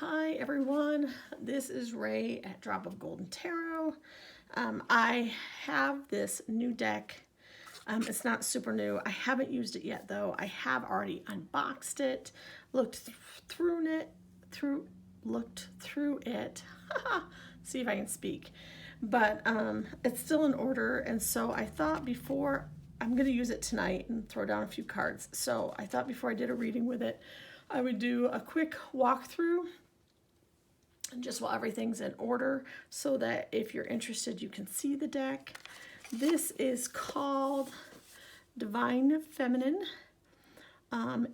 Hi everyone, this is Ray at Drop of Golden Tarot. I have this new deck. It's not super new. I haven't used it yet though. I have already unboxed it, looked through it. See if I can speak. But it's still in order, and so I thought before I'm going to use it tonight and throw down a few cards. So I thought before I did a reading with it, I would do a quick walkthrough just while everything's in order so that if you're interested you can see the deck. This is called Divine Feminine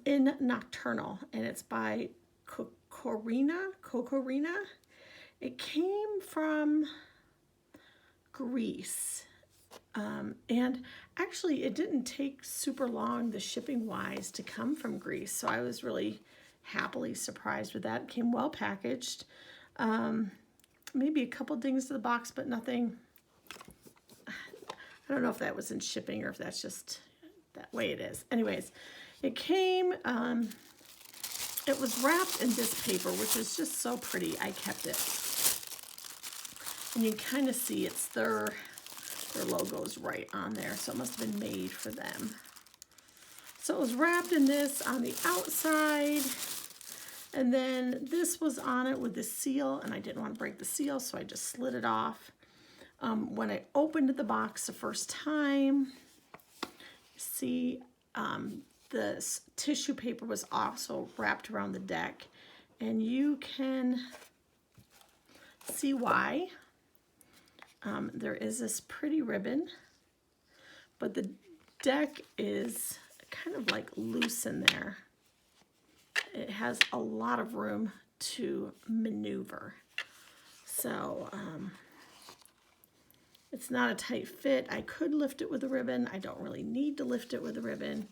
in Nocturnal, and it's by Cocrrina. It came from Greece, and actually it didn't take super long, the shipping wise, to come from Greece, so I was really happily surprised with that. It came well packaged. Maybe a couple dings to the box, but nothing. I don't know if that was in shipping or if that's just that way it is. Anyways, it came, it was wrapped in this paper, which is just so pretty. I kept it. And you kind of see it's their logo's right on there, so it must have been made for them. So it was wrapped in this on the outside. And then this was on it with the seal, and I didn't want to break the seal, so I just slid it off. When I opened the box the first time, you see the tissue paper was also wrapped around the deck, and you can see why. There is this pretty ribbon, but the deck is kind of like loose in there. It has a lot of room to maneuver. So it's not a tight fit. I could lift it with a ribbon. I don't really need to lift it with a ribbon.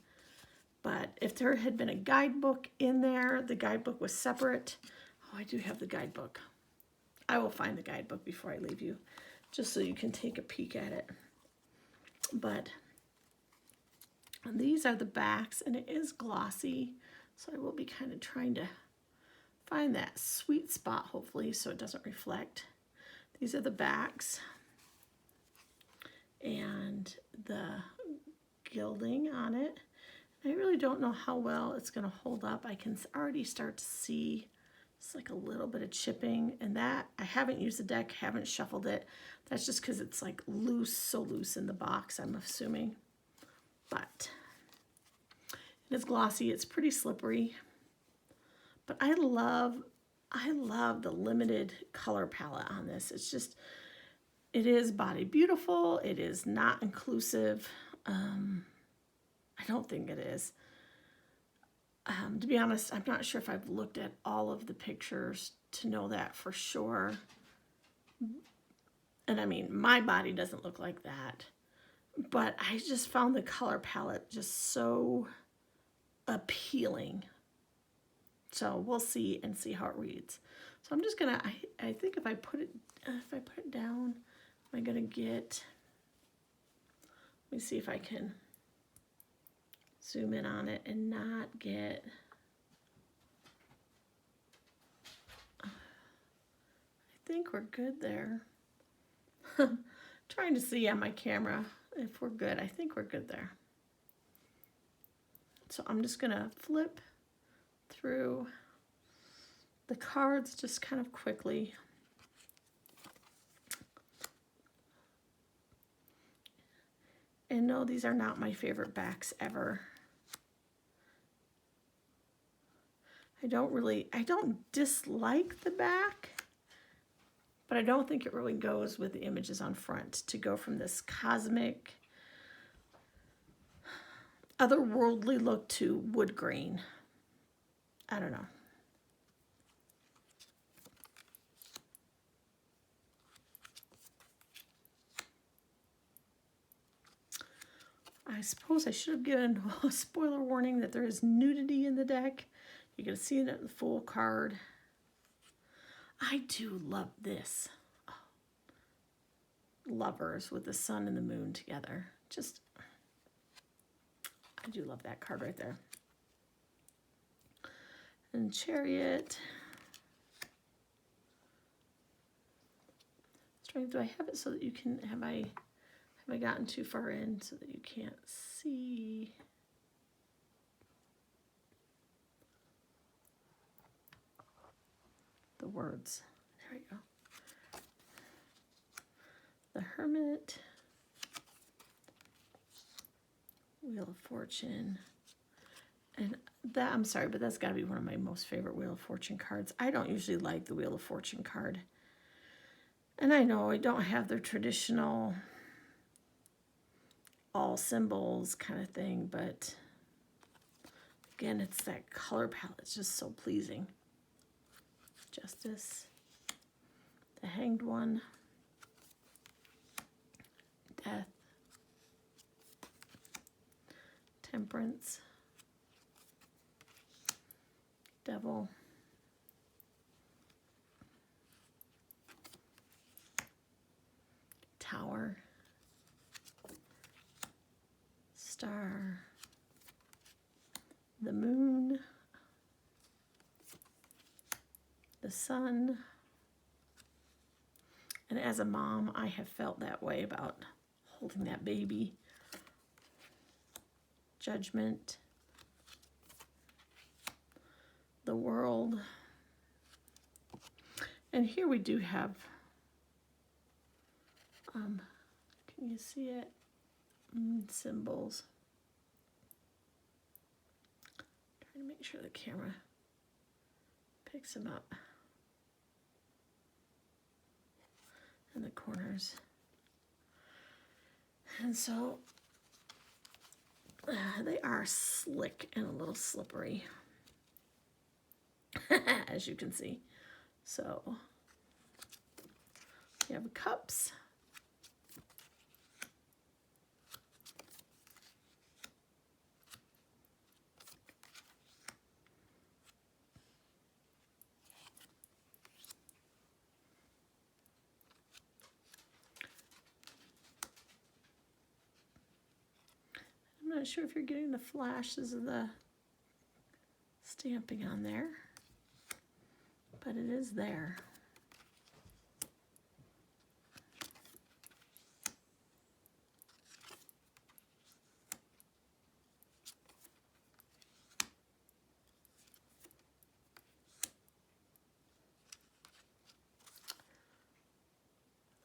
But if there had been a guidebook in there, the guidebook was separate. Oh, I do have the guidebook. I will find the guidebook before I leave you, just so you can take a peek at it. But these are the backs, and it is glossy. So I will be kind of trying to find that sweet spot, hopefully, so it doesn't reflect. These are the backs and the gilding on it. I really don't know how well it's going to hold up. I can already start to see it's like a little bit of chipping, and that I haven't used the deck, haven't shuffled it. That's just because it's like loose, so loose in the box, I'm assuming. But it's glossy, it's pretty slippery, but I love the limited color palette on this. It's just, it is body beautiful. It is not inclusive. I don't think it is. To be honest, I'm not sure if I've looked at all of the pictures to know that for sure. And I mean, my body doesn't look like that, but I just found the color palette just so appealing. So we'll see and see how it reads. So I'm just gonna, I think if I put it down, am I gonna get, let me see if I can zoom in on it and not get, I think we're good there. Trying to see on my camera if we're good. I think we're good there. So I'm just going to flip through the cards just kind of quickly. And no, these are not my favorite backs ever. I don't dislike the back, but I don't think it really goes with the images on front to go from this cosmic, otherworldly look to wood grain. I don't know. I suppose I should have given a spoiler warning that there is nudity in the deck. You're going to see it in the full card. I do love this. Oh. Lovers with the sun and the moon together. Just, I do love that card right there. And Chariot. Do I have it so that you can, have I gotten too far in so that you can't see? The words. There we go. The Hermit, Wheel of Fortune, and that, I'm sorry, but that's got to be one of my most favorite Wheel of Fortune cards. I don't usually like the Wheel of Fortune card. And I know I don't have the traditional all symbols kind of thing, but again, it's that color palette. It's just so pleasing. Justice, the Hanged One, Death, Temperance, Devil, Tower, Star, the Moon, the Sun. And as a mom, I have felt that way about holding that baby. Judgment, the World. And here we do have, can you see it? Symbols. Trying to make sure the camera picks them up. In the corners. And so they are slick and a little slippery, as you can see. So you have cups. I'm not sure if you're getting the flashes of the stamping on there, but it is there.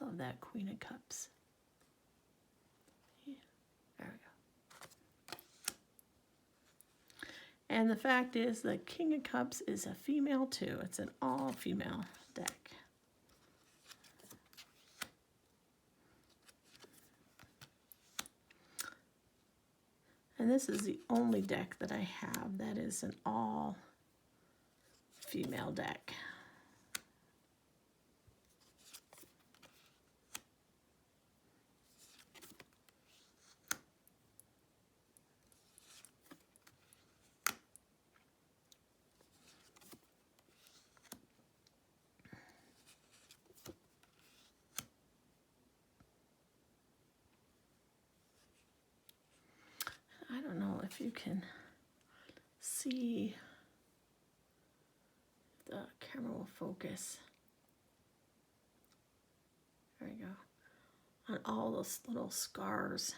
Love that Queen of Cups. Yeah, there we go. And the fact is, the King of Cups is a female too. It's an all-female deck. And this is the only deck that I have that is an all-female deck. I don't know if you can see, the camera will focus. There we go. On all those little scars.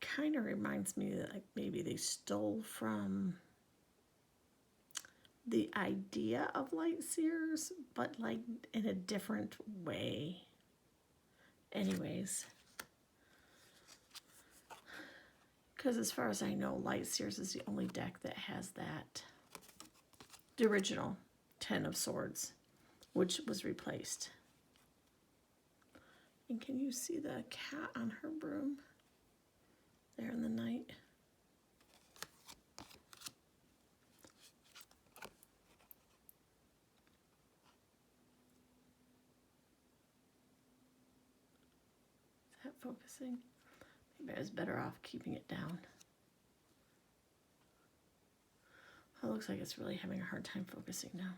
Kind of reminds me that like maybe they stole from the idea of light seers, but like in a different way. Anyways. Because as far as I know, Light Seers is the only deck that has that. The original 10 of Swords, which was replaced. And can you see the cat on her broom? There in the night. Is that focusing? Maybe I was better off keeping it down. It looks like it's really having a hard time focusing now.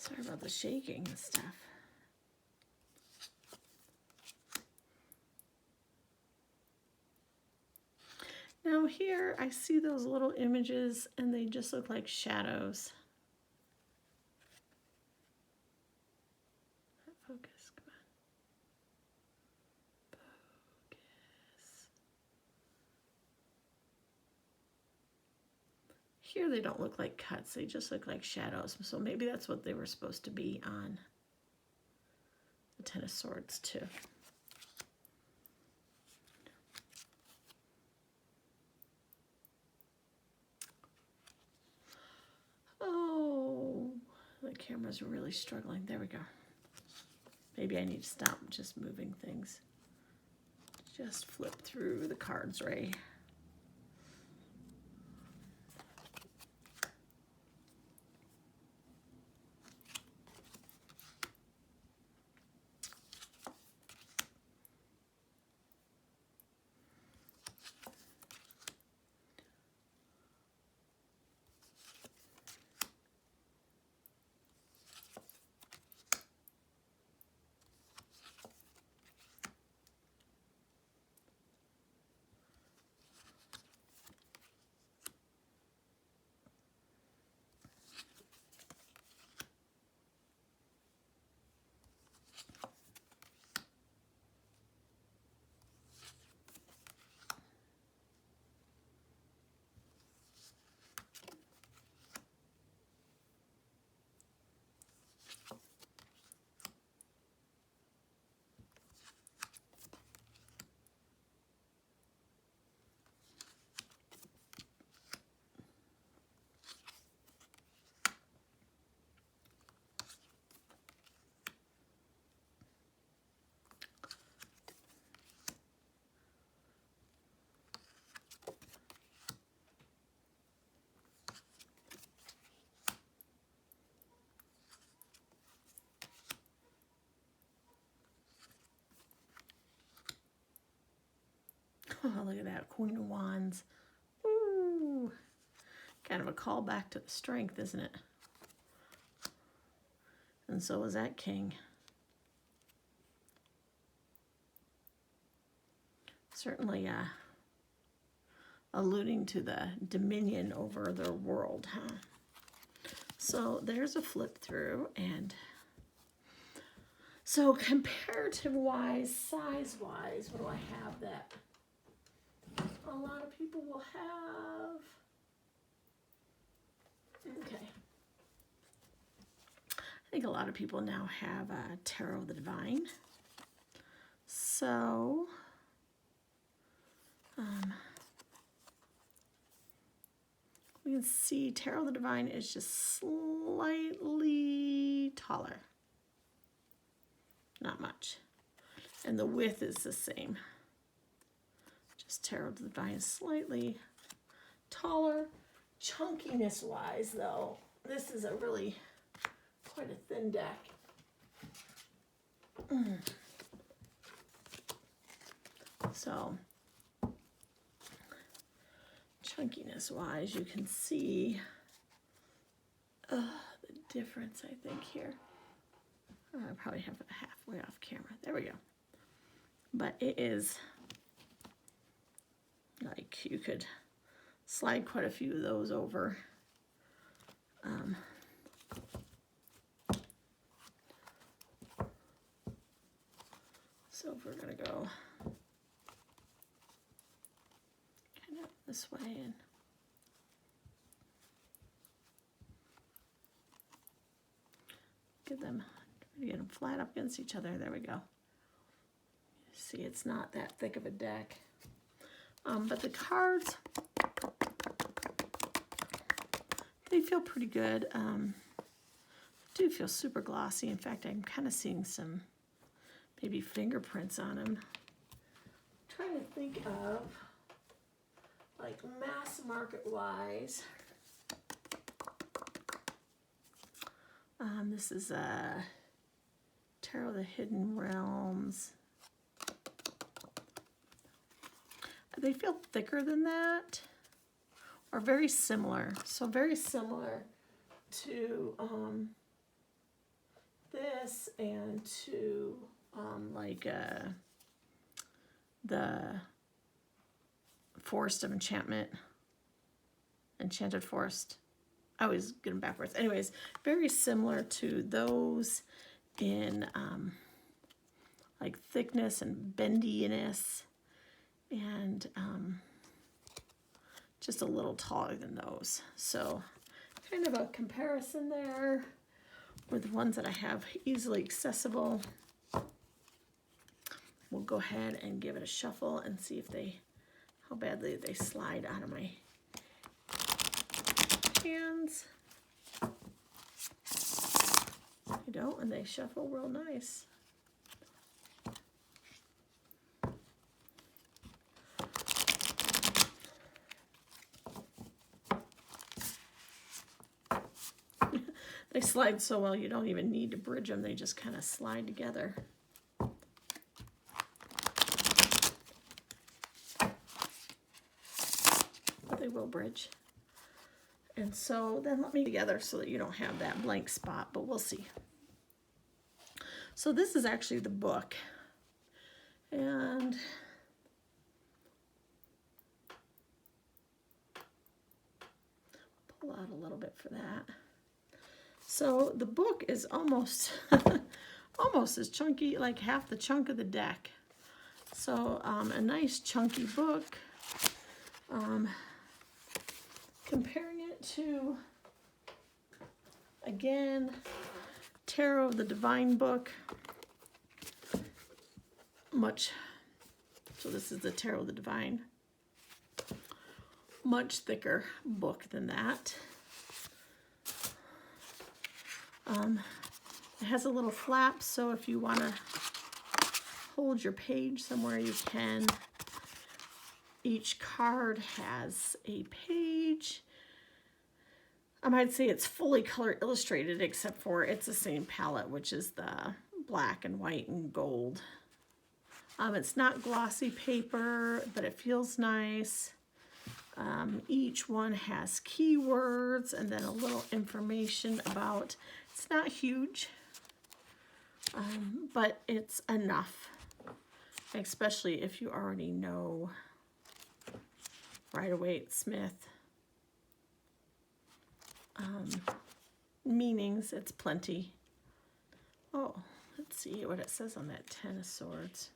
Sorry about the shaking and stuff. Now here I see those little images and they just look like shadows. Focus, come on. Focus. Here they don't look like cuts, they just look like shadows. So maybe that's what they were supposed to be on the Ten of Swords too. Oh, the camera's really struggling. There we go. Maybe I need to stop just moving things. Just flip through the cards, Ray. Oh, look at that, Queen of Wands. Ooh, kind of a call back to the strength, isn't it? And so is that King. Certainly alluding to the dominion over their world, huh? So there's a flip through, and so comparative wise, size wise, what do I have that a lot of people will have? Okay. I think a lot of people now have Tarot of the Divine. So, we can see Tarot of the Divine is just slightly taller. Not much. And the width is the same. Just Tarot of the Divine is slightly taller. Chunkiness wise though, this is a really quite a thin deck. So chunkiness wise, you can see the difference, I think, here. I probably have it halfway off camera. There we go. But it is like you could slide quite a few of those over. So if we're going to go kind of this way and get them flat up against each other. There we go. See, it's not that thick of a deck. But the cards, they feel pretty good. Do feel super glossy. In fact, I'm kind of seeing some maybe fingerprints on them. I'm trying to think of, like, mass market wise. This is Tarot of the Hidden Realms. They feel thicker than that, or very similar. So very similar to this and to like the Forest of Enchantment, Enchanted Forest. I always get them backwards. Anyways, very similar to those in like thickness and bendiness, and just a little taller than those. So kind of a comparison there with ones that I have easily accessible. We'll go ahead and give it a shuffle and see if how badly they slide out of my hands. They don't, and they shuffle real nice. They slide so well you don't even need to bridge them, they just kind of slide together. But they will bridge. And so then let me together so that you don't have that blank spot, but we'll see. So this is actually the book. And pull out a little bit for that. So the book is almost almost as chunky, like half the chunk of the deck. So a nice chunky book. Comparing it to, again, Tarot of the Divine book. So this is the Tarot of the Divine. Much thicker book than that. It has a little flap, so if you want to hold your page somewhere, you can. Each card has a page. I might say it's fully color illustrated, except for it's the same palette, which is the black and white and gold. It's not glossy paper, but it feels nice. Each one has keywords and then a little information about, it's not huge, but it's enough, especially if you already know Rider-Waite-Smith meanings. It's plenty. Oh, let's see what it says on that Ten of Swords.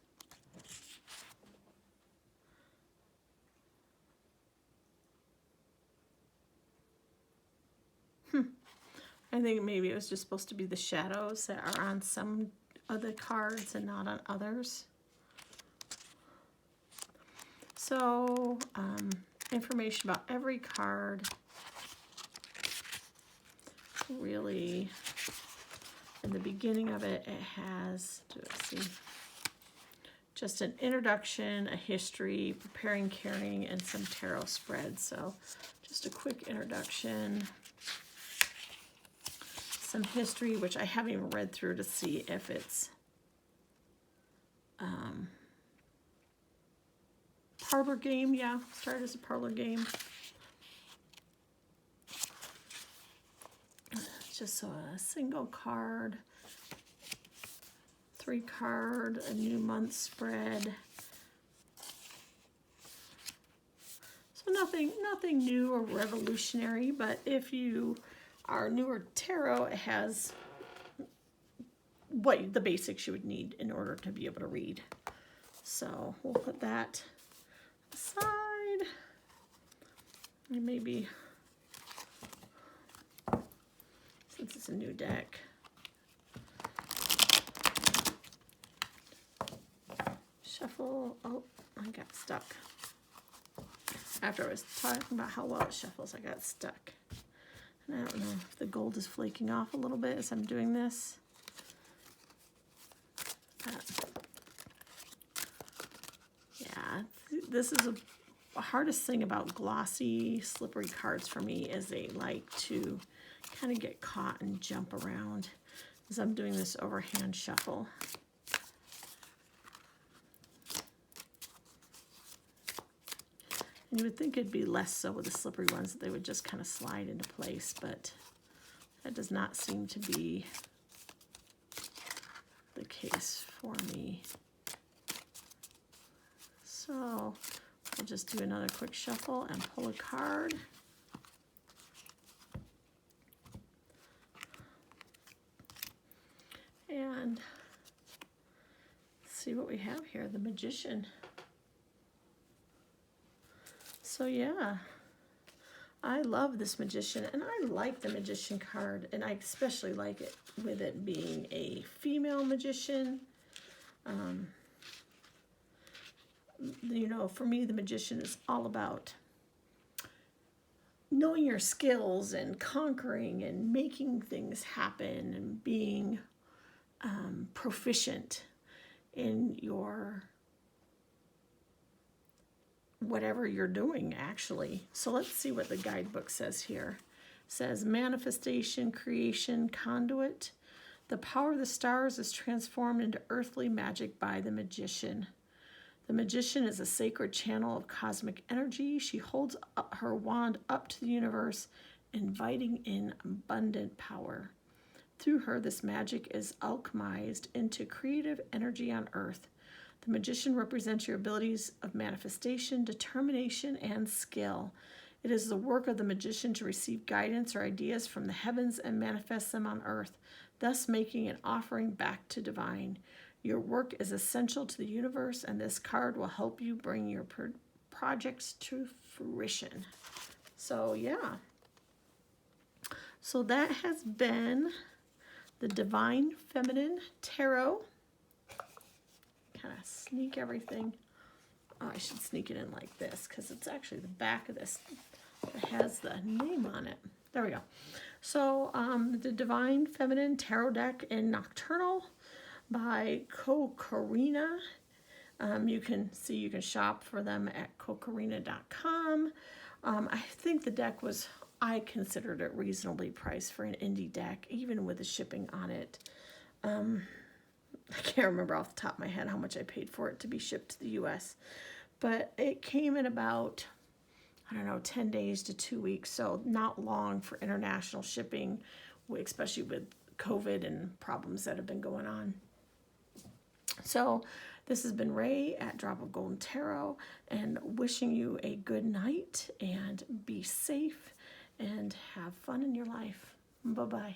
I think maybe it was just supposed to be the shadows that are on some of the cards and not on others. So, information about every card. Really, in the beginning of it, it has, let's see, just an introduction, a history, preparing, carrying, and some tarot spreads. So, just a quick introduction. Some history, which I haven't even read through to see if it's parlor game. Yeah, started as a parlor game. Just a single card, 3 card, a new month spread. So nothing new or revolutionary, but if you are newer to tarot, it has what the basics you would need in order to be able to read. So we'll put that aside. And maybe, since it's a new deck, shuffle. Oh, I got stuck. After I was talking about how well it shuffles, I got stuck. And I don't know if the gold is flaking off a little bit as I'm doing this. Yeah, this is the hardest thing about glossy, slippery cards for me is they like to kind of get caught and jump around as I'm doing this overhand shuffle. And you would think it'd be less so with the slippery ones, that they would just kind of slide into place, but that does not seem to be the case for me. So we'll just do another quick shuffle and pull a card. And see what we have here, the Magician. So yeah, I love this Magician, and I like the Magician card, and I especially like it with it being a female magician. You know, for me, the Magician is all about knowing your skills and conquering and making things happen and being proficient in your whatever you're doing, actually. So let's see what the guidebook says here. It says manifestation, creation, conduit. The power of the stars is transformed into earthly magic by the Magician. The Magician is a sacred channel of cosmic energy. She holds up her wand up to the universe, inviting in abundant power. Through her, this magic is alchemized into creative energy on earth. The Magician represents your abilities of manifestation, determination, and skill. It is the work of the Magician to receive guidance or ideas from the heavens and manifest them on earth, thus making an offering back to divine. Your work is essential to the universe, and this card will help you bring your projects to fruition. So yeah. So that has been the Divine Feminine Tarot. Kind of sneak everything. Oh, I should sneak it in like this because it's actually the back of this that has the name on it. There we go. So the Divine Feminine Tarot deck in Nocturnal by Cocrrina. You can shop for them at Cocrrina.com. I think the deck was, I considered it reasonably priced for an indie deck, even with the shipping on it. I can't remember off the top of my head how much I paid for it to be shipped to the US, but it came in about, I don't know, 10 days to 2 weeks, so not long for international shipping, especially with COVID and problems that have been going on. So this has been Ray at Drop of Golden Tarot, and wishing you a good night and be safe and have fun in your life. Bye-bye.